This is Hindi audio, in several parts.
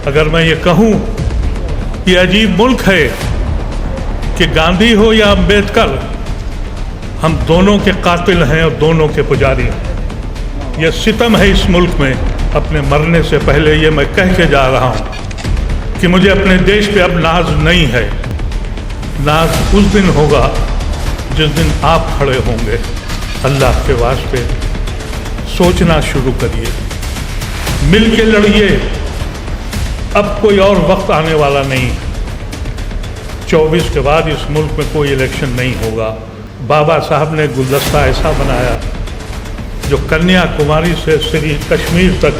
अगर मैं ये कहूँ कि अजीब मुल्क है कि गांधी हो या अम्बेडकर, हम दोनों के कातिल हैं और दोनों के पुजारी हैं। यह सितम है इस मुल्क में। अपने मरने से पहले ये मैं कह के जा रहा हूँ कि मुझे अपने देश पे अब नाज नहीं है। नाज उस दिन होगा जिस दिन आप खड़े होंगे। अल्लाह के वास्ते सोचना शुरू करिए, मिल के लड़िए। अब कोई और वक्त आने वाला नहीं है। 24 के बाद इस मुल्क में कोई इलेक्शन नहीं होगा। बाबा साहब ने गुलदस्ता ऐसा बनाया जो कन्याकुमारी से श्री कश्मीर तक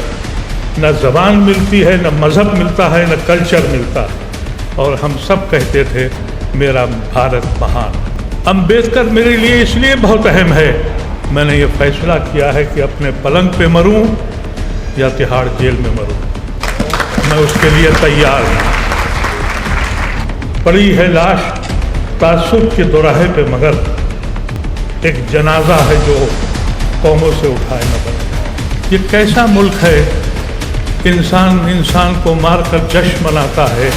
न ज़बान मिलती है, न मज़हब मिलता है, न कल्चर मिलता है। और हम सब कहते थे मेरा भारत महान। अम्बेडकर मेरे लिए इसलिए बहुत अहम है, मैंने ये फैसला किया है कि अपने पलंग पे मरूं या तिहाड़ जेल में मरूं, मैं उसके लिए तैयार हूँ। पड़ी है लाश तासुब के दोराहे पे, मगर एक जनाजा है जो कौमों से उठाए न बने। ये कैसा मुल्क है, इंसान इंसान को मारकर जश्न मनाता है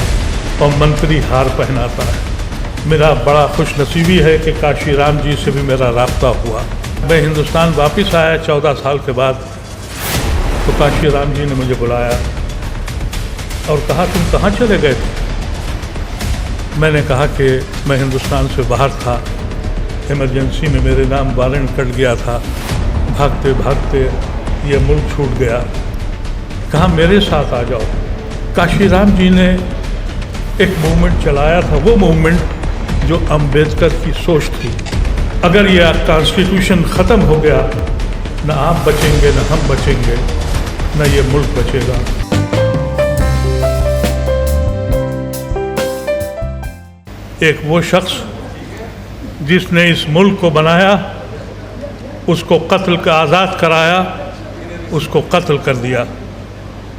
और मंत्री हार पहनाता है। मेरा बड़ा खुशनसीबी है कि काशी राम जी से भी मेरा राब्ता हुआ। मैं हिंदुस्तान वापस आया 14 साल के बाद, तो काशी राम जी ने मुझे बुलाया और कहा तुम कहाँ चले गए थे। मैंने कहा कि मैं हिंदुस्तान से बाहर था, इमरजेंसी में मेरे नाम वारंट कट गया था, भागते भागते ये मुल्क छूट गया। कहा मेरे साथ आ जाओ। काशी राम जी ने एक मूवमेंट चलाया था, वो मूवमेंट जो अम्बेडकर की सोच थी। अगर यह कॉन्स्टिट्यूशन ख़त्म हो गया, न आप बचेंगे, न हम बचेंगे, न ये मुल्क बचेगा। एक वो शख्स जिसने इस मुल्क को बनाया, उसको कत्ल का आज़ाद कराया, उसको कत्ल कर दिया।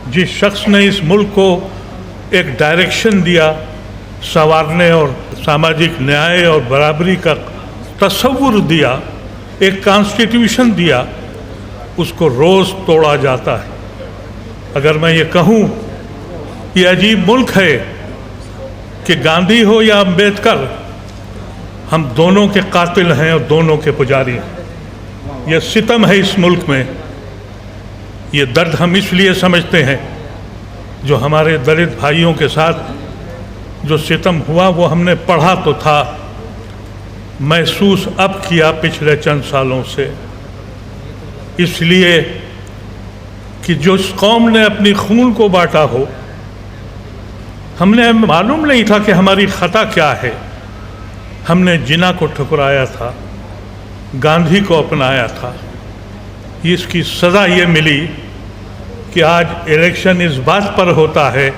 जिस शख्स ने इस मुल्क को एक डायरेक्शन दिया, संवारने और सामाजिक न्याय और बराबरी का तस्वुर दिया, एक कॉन्स्टिट्यूशन दिया, उसको रोज़ तोड़ा जाता है। अगर मैं ये कहूँ कि अजीब मुल्क है कि गांधी हो या अम्बेडकर, हम दोनों के कातिल हैं और दोनों के पुजारी हैं। यह सितम है इस मुल्क में। ये दर्द हम इसलिए समझते हैं, जो हमारे दलित भाइयों के साथ जो सितम हुआ वो हमने पढ़ा तो था, महसूस अब किया पिछले चंद सालों से। इसलिए कि जो इस कौम ने अपनी खून को बांटा हो, हमने मालूम नहीं था कि हमारी ख़ता क्या है। हमने जिना को ठुकराया था, गांधी को अपनाया था। इसकी सज़ा ये मिली कि आज इलेक्शन इस बात पर होता है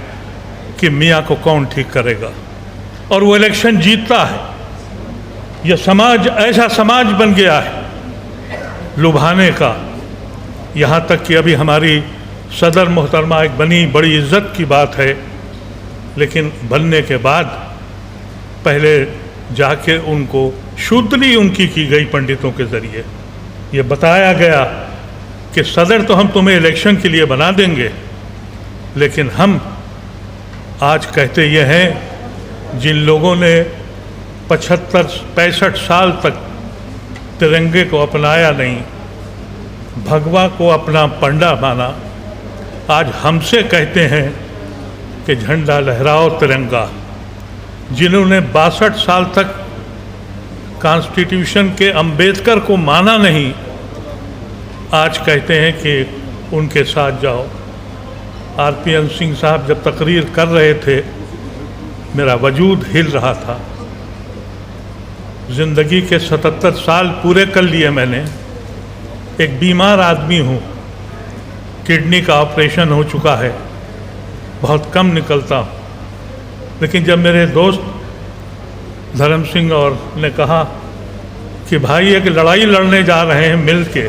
कि मियाँ को कौन ठीक करेगा, और वो इलेक्शन जीतता है। यह समाज ऐसा समाज बन गया है लुभाने का। यहाँ तक कि अभी हमारी सदर मोहतरमा एक बनी, बड़ी इज़्ज़त की बात है, लेकिन बनने के बाद पहले जाके उनको शुद्धि उनकी की गई पंडितों के ज़रिए। ये बताया गया कि सदर तो हम तुम्हें इलेक्शन के लिए बना देंगे, लेकिन हम आज कहते ये हैं, जिन लोगों ने 65 साल तक तिरंगे को अपनाया नहीं, भगवा को अपना पंडा माना, आज हमसे कहते हैं कि झंडा लहराओ तिरंगा। जिन्होंने 62 साल तक कॉन्स्टिट्यूशन के अम्बेडकर को माना नहीं, आज कहते हैं कि उनके साथ जाओ। आरपीएन सिंह साहब जब तकरीर कर रहे थे, मेरा वजूद हिल रहा था। ज़िंदगी के 77 साल पूरे कर लिए मैंने। एक बीमार आदमी हूँ, किडनी का ऑपरेशन हो चुका है, बहुत कम निकलता हूँ। लेकिन जब मेरे दोस्त धर्म सिंह और ने कहा कि भाई एक लड़ाई लड़ने जा रहे हैं मिल के,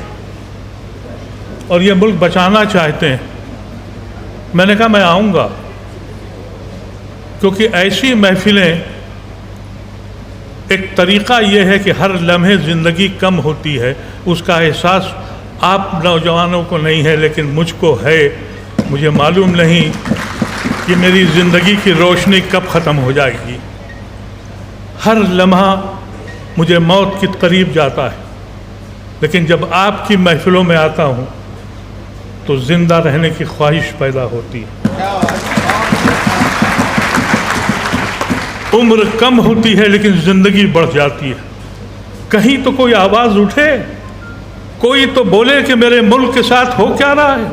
और ये मुल्क बचाना चाहते हैं, मैंने कहा मैं आऊँगा। क्योंकि ऐसी महफिलें, एक तरीक़ा ये है कि हर लम्हे ज़िंदगी कम होती है, उसका एहसास आप नौजवानों को नहीं है, लेकिन मुझको है। मुझे मालूम नहीं कि मेरी ज़िंदगी की रोशनी कब ख़त्म हो जाएगी। हर लम्हा मुझे मौत के करीब जाता है, लेकिन जब आपकी महफिलों में आता हूँ तो ज़िंदा रहने की ख्वाहिश पैदा होती है। उम्र कम होती है लेकिन ज़िंदगी बढ़ जाती है। कहीं तो कोई आवाज़ उठे, कोई तो बोले कि मेरे मुल्क के साथ हो क्या रहा है।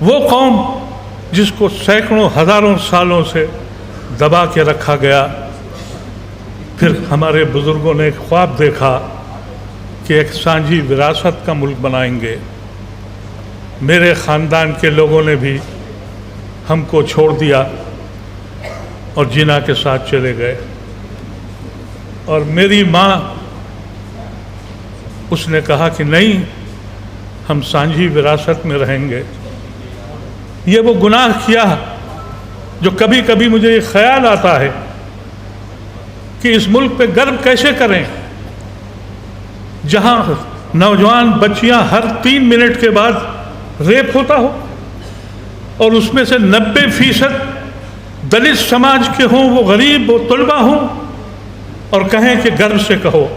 वो कौम जिसको सैकड़ों हज़ारों सालों से दबा के रखा गया, फिर हमारे बुज़ुर्गों ने एक ख्वाब देखा कि एक सांझी विरासत का मुल्क बनाएंगे। मेरे ख़ानदान के लोगों ने भी हमको छोड़ दिया और जिना के साथ चले गए। और मेरी माँ, उसने कहा कि नहीं, हम सांझी विरासत में रहेंगे। ये वो गुनाह किया जो कभी कभी मुझे ये ख्याल आता है कि इस मुल्क पे गर्व कैसे करें, जहाँ नौजवान बच्चियाँ हर 3 मिनट के बाद रेप होता हो और उसमें से 90% दलित समाज के हों, वो गरीब, वो तलबा हों, और कहें कि गर्व से कहो।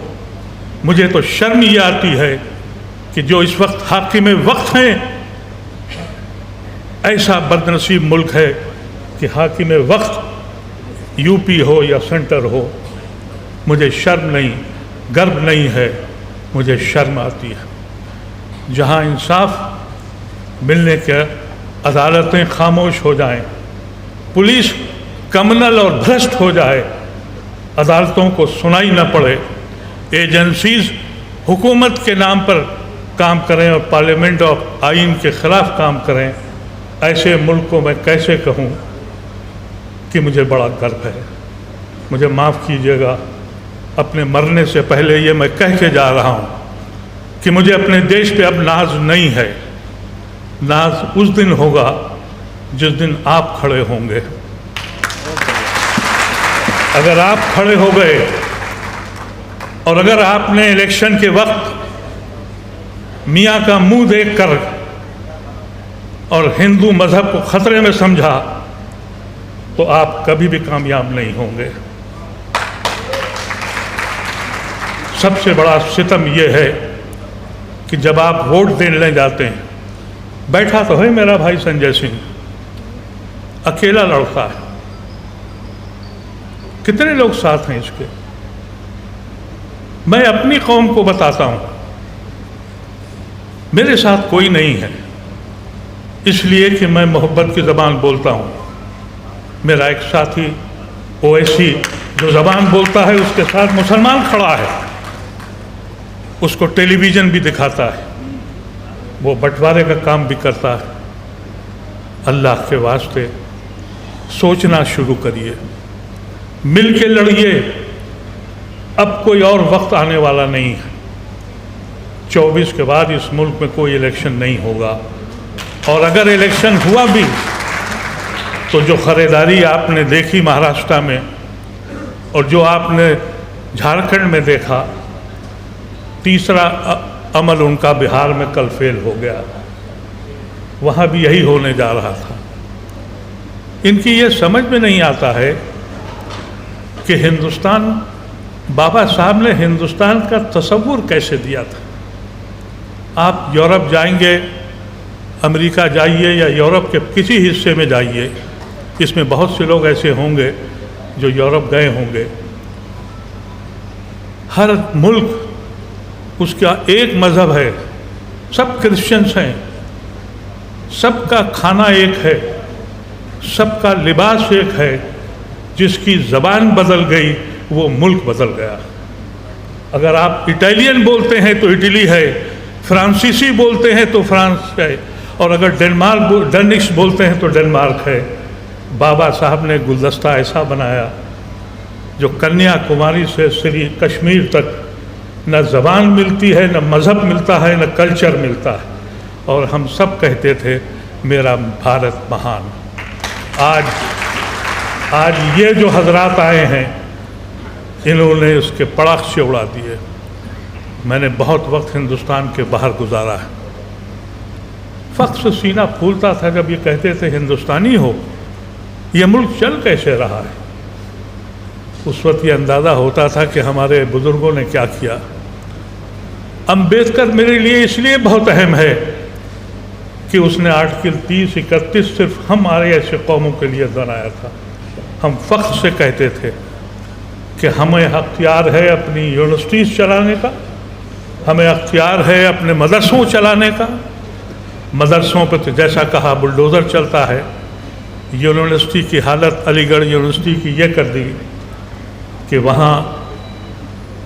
मुझे तो शर्म ये आती है कि जो इस वक्त हाकिम वक्त हैं, ऐसा बदनसीब मुल्क है कि हाकिम वक्त यूपी हो या सेंटर हो। मुझे शर्म नहीं, गर्व नहीं है, मुझे शर्म आती है। जहाँ इंसाफ मिलने के अदालतें खामोश हो जाएं, पुलिस कमनल और भ्रष्ट हो जाए, अदालतों को सुनाई न पड़े, एजेंसीज हुकूमत के नाम पर काम करें और पार्लियामेंट और आइन के ख़िलाफ़ काम करें, ऐसे मुल्क को मैं कैसे कहूँ कि मुझे बड़ा गर्व है। मुझे माफ़ कीजिएगा, अपने मरने से पहले ये मैं कह के जा रहा हूँ कि मुझे अपने देश पे अब नाज नहीं है। नाज उस दिन होगा जिस दिन आप खड़े होंगे। अगर आप खड़े हो गए और अगर आपने इलेक्शन के वक्त मियाँ का मुंह देखकर और हिंदू मज़हब को ख़तरे में समझा, तो आप कभी भी कामयाब नहीं होंगे। सबसे बड़ा सितम यह है कि जब आप वोट देने जाते हैं, बैठा तो है मेरा भाई संजय सिंह, अकेला लड़का है। कितने लोग साथ हैं इसके? मैं अपनी कौम को बताता हूँ, मेरे साथ कोई नहीं है, इसलिए कि मैं मोहब्बत की ज़बान बोलता हूँ। मेरा एक साथी ओवैसी जो ज़बान बोलता है, उसके साथ मुसलमान खड़ा है, उसको टेलीविज़न भी दिखाता है, वो बंटवारे का काम भी करता है। अल्लाह के वास्ते सोचना शुरू करिए, मिल के लड़िए। अब कोई और वक्त आने वाला नहीं है। 24 के बाद इस मुल्क में कोई इलेक्शन नहीं होगा, और अगर इलेक्शन हुआ भी तो जो खरीदारी आपने देखी महाराष्ट्र में और जो आपने झारखंड में देखा, तीसरा अमल उनका बिहार में कल फेल हो गया। वहाँ भी यही होने जा रहा था। इनकी ये समझ में नहीं आता है कि हिंदुस्तान, बाबा साहब ने हिंदुस्तान का तसव्वुर कैसे दिया था। आप यूरोप जाएंगे, अमेरिका जाइए या यूरोप के किसी हिस्से में जाइए, इसमें बहुत से लोग ऐसे होंगे जो यूरोप गए होंगे। हर मुल्क उसका एक मज़हब है, सब क्रिश्चियंस हैं, सबका खाना एक है, सबका लिबास एक है। जिसकी ज़बान बदल गई वो मुल्क बदल गया। अगर आप इटालियन बोलते हैं तो इटली है, फ्रांसीसी बोलते हैं तो फ्रांस है, और अगर डेनिश बोलते हैं तो डेनमार्क है। बाबा साहब ने गुलदस्ता ऐसा बनाया जो कन्याकुमारी से श्री कश्मीर तक न ज़बान मिलती है, न मज़हब मिलता है, न कल्चर मिलता है। और हम सब कहते थे मेरा भारत महान। आज ये जो हजरात आए हैं, इन्होंने उसके पड़ाख से उड़ा दिए। मैंने बहुत वक्त हिंदुस्तान के बाहर गुजारा है। फ़ख्र से सीना फूलता था जब ये कहते थे हिंदुस्तानी हो, ये मुल्क चल कैसे रहा है। उस वक्त ये अंदाज़ा होता था कि हमारे बुज़ुर्गों ने क्या किया। अम्बेडकर मेरे लिए इसलिए बहुत अहम है कि उसने आर्टिकल 30-31 सिर्फ हमारे ऐसे कौमों के लिए बनाया था। हम फ़ख्र से कहते थे कि हमें अख्तियार है अपनी यूनिवर्सिटीज़ चलाने का, हमें अख्तियार है अपने मदरसों चलाने का। मदरसों पर तो जैसा कहा बुलडोज़र चलता है। यूनिवर्सिटी की हालत अलीगढ़ यूनिवर्सिटी की ये कर दी कि वहाँ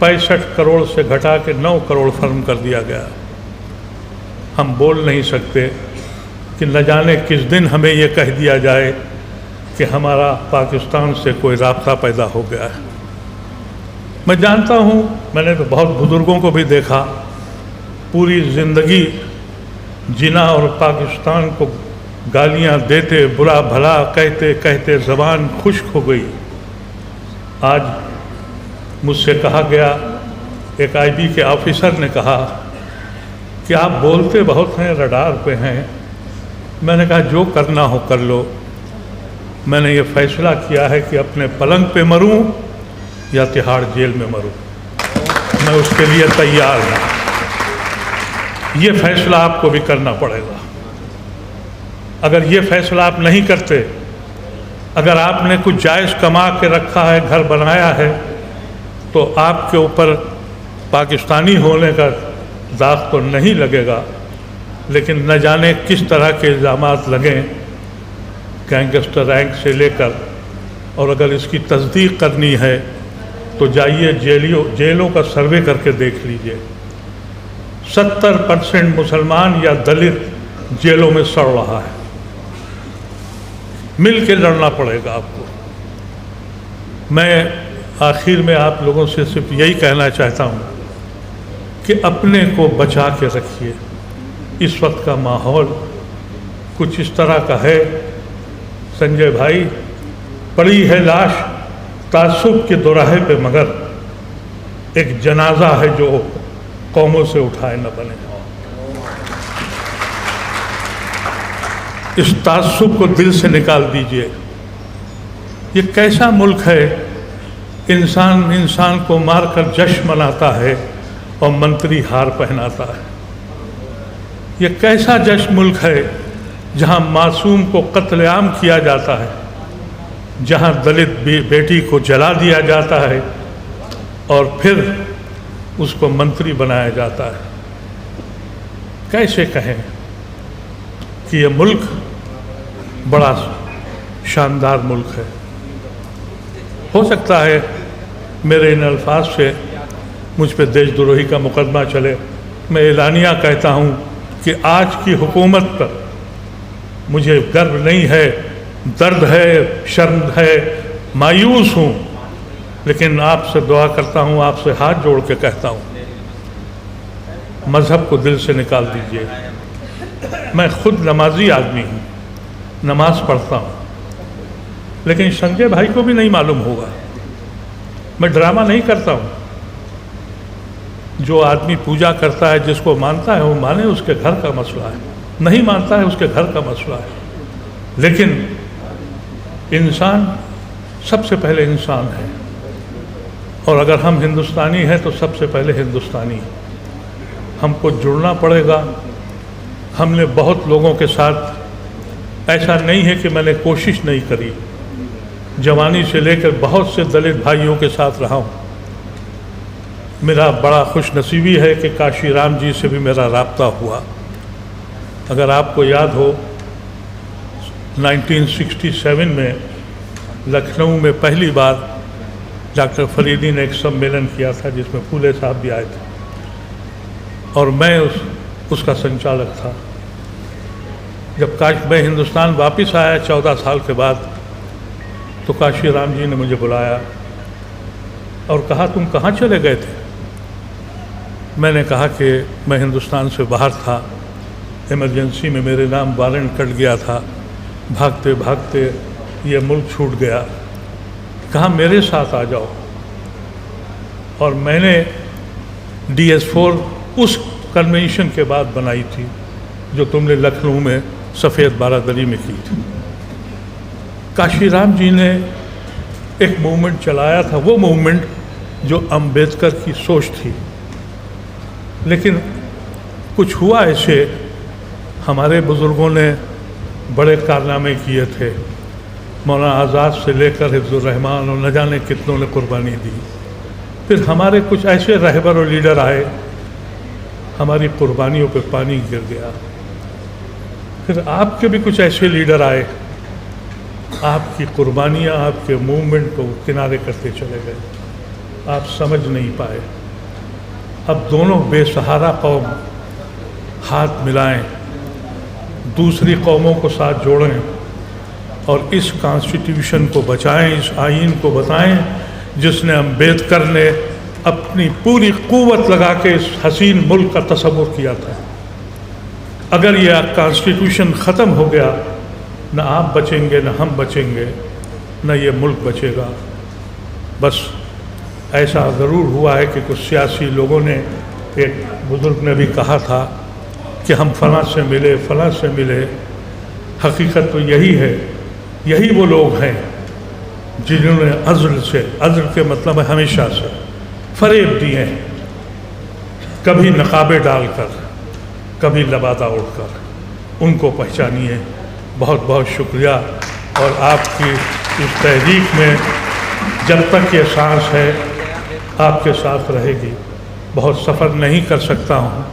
65 करोड़ से घटा के 9 करोड़ फर्म कर दिया गया। हम बोल नहीं सकते कि न जाने किस दिन हमें ये कह दिया जाए कि हमारा पाकिस्तान से कोई राब्ता पैदा हो गया है। मैं जानता हूँ, मैंने तो बहुत बुज़ुर्गों को भी देखा, पूरी ज़िंदगी जिना और पाकिस्तान को गालियाँ देते, बुरा भला कहते कहते ज़बान खुश्क हो गई। आज मुझसे कहा गया, एक आईबी के ऑफिसर ने कहा कि आप बोलते बहुत हैं, रडार पे हैं। मैंने कहा जो करना हो कर लो। मैंने ये फैसला किया है कि अपने पलंग पे मरूं या तिहाड़ जेल में मरूं, मैं उसके लिए तैयार हूँ। ये फैसला आपको भी करना पड़ेगा। अगर ये फैसला आप नहीं करते, अगर आपने कुछ जायज़ कमा के रखा है, घर बनाया है, तो आपके ऊपर पाकिस्तानी होने का दाग तो नहीं लगेगा, लेकिन न जाने किस तरह के इल्ज़ामात लगें, गैंगस्टर रैंक से लेकर। और अगर इसकी तस्दीक करनी है तो जाइए जेलों का सर्वे करके देख लीजिए। 70% मुसलमान या दलित जेलों में सड़ रहा है। मिल के लड़ना पड़ेगा आपको। मैं आखिर में आप लोगों से सिर्फ यही कहना चाहता हूँ कि अपने को बचा के रखिए। इस वक्त का माहौल कुछ इस तरह का है। संजय भाई, पड़ी है लाश तासुब के दोराहे पे, मगर एक जनाजा है जो कौमों से उठाए न बने। इस तासुब को दिल से निकाल दीजिए। ये कैसा मुल्क है, इंसान इंसान को मारकर जश्न मनाता है और मंत्री हार पहनाता है। ये कैसा जश्न मुल्क है जहाँ मासूम को कत्लेआम किया जाता है, जहाँ दलित बेटी को जला दिया जाता है और फिर उसको मंत्री बनाया जाता है। कैसे कहें कि ये मुल्क बड़ा शानदार मुल्क है। हो सकता है मेरे इन अल्फाज से मुझ पे देशद्रोही का मुकदमा चले। मैं एलानिया कहता हूँ कि आज की हुकूमत पर मुझे गर्व नहीं है, दर्द है, शर्म है, मायूस हूँ, लेकिन आपसे दुआ करता हूँ, आपसे हाथ जोड़ के कहता हूँ, मज़हब को दिल से निकाल दीजिए। मैं खुद नमाजी आदमी हूँ, नमाज पढ़ता हूँ, लेकिन संजय भाई को भी नहीं मालूम होगा। मैं ड्रामा नहीं करता हूँ। जो आदमी पूजा करता है, जिसको मानता है वो माने, उसके घर का मसला है। नहीं मानता है उसके घर का मसला है। लेकिन इंसान सबसे पहले इंसान है, और अगर हम हिंदुस्तानी हैं तो सबसे पहले हिंदुस्तानी। हमको जुड़ना पड़ेगा। हमने बहुत लोगों के साथ, ऐसा नहीं है कि मैंने कोशिश नहीं करी, जवानी से लेकर बहुत से दलित भाइयों के साथ रहा हूँ। मेरा बड़ा खुश नसीबी है कि काशी राम जी से भी मेरा राब्ता हुआ। अगर आपको याद हो, 1967 में लखनऊ में पहली बार डॉक्टर फरीदी ने एक सम्मेलन किया था जिसमें फूले साहब भी आए थे, और मैं उसका संचालक था। जब मैं हिंदुस्तान वापस आया 14 साल के बाद, तो काशी राम जी ने मुझे बुलाया और कहा, तुम कहाँ चले गए थे? मैंने कहा कि मैं हिंदुस्तान से बाहर था, इमरजेंसी में मेरे नाम वारंट कट गया था, भागते भागते ये मुल्क छूट गया। कहा मेरे साथ आ जाओ। और मैंने DS4 उस कन्वेंशन के बाद बनाई थी जो तुमने लखनऊ में सफ़ेद बारादरी में की थी। काशीराम जी ने एक मूवमेंट चलाया था, वो मूवमेंट जो अंबेडकर की सोच थी। लेकिन कुछ हुआ ऐसे, हमारे बुज़ुर्गों ने बड़े कारनामे किए थे, मौलाना आज़ाद से लेकर हिफ्ज़ुर रहमान और न जाने कितनों ने कुर्बानी दी। फिर हमारे कुछ ऐसे रहबर और लीडर आए, हमारी कुर्बानियों पे पानी गिर गया। फिर आपके भी कुछ ऐसे लीडर आए, आपकी कुर्बानियाँ, आपके मूवमेंट को किनारे करते चले गए, आप समझ नहीं पाए। अब दोनों बेसहारा कौम हाथ मिलाएं, दूसरी कौमों को साथ जोड़ें और इस कॉन्स्टिट्यूशन को बचाएं, इस आईन को बताएं जिसने अम्बेडकर ने अपनी पूरी क़ुव्वत लगा के इस हसीन मुल्क का तसव्वुर किया था। अगर यह कॉन्स्टिट्यूशन ख़त्म हो गया, न आप बचेंगे, न हम बचेंगे, न ये मुल्क बचेगा। बस ऐसा ज़रूर हुआ है कि कुछ सियासी लोगों ने, एक बुज़ुर्ग ने भी कहा था कि हम फ़लाँ से मिले, फ़लाँ से मिले। हकीकत तो यही है, यही वो लोग हैं जिन्होंने अज़्ल से, अज़्ल के मतलब है हमेशा से, फ़रेब दिए हैं, कभी नकाबे डालकर, कभी लबादा उड़कर। उनको पहचानिए। बहुत बहुत शुक्रिया। और आपकी इस तहरीक में जब तक ये सांस है आपके साथ रहेगी। बहुत सफ़र नहीं कर सकता हूँ,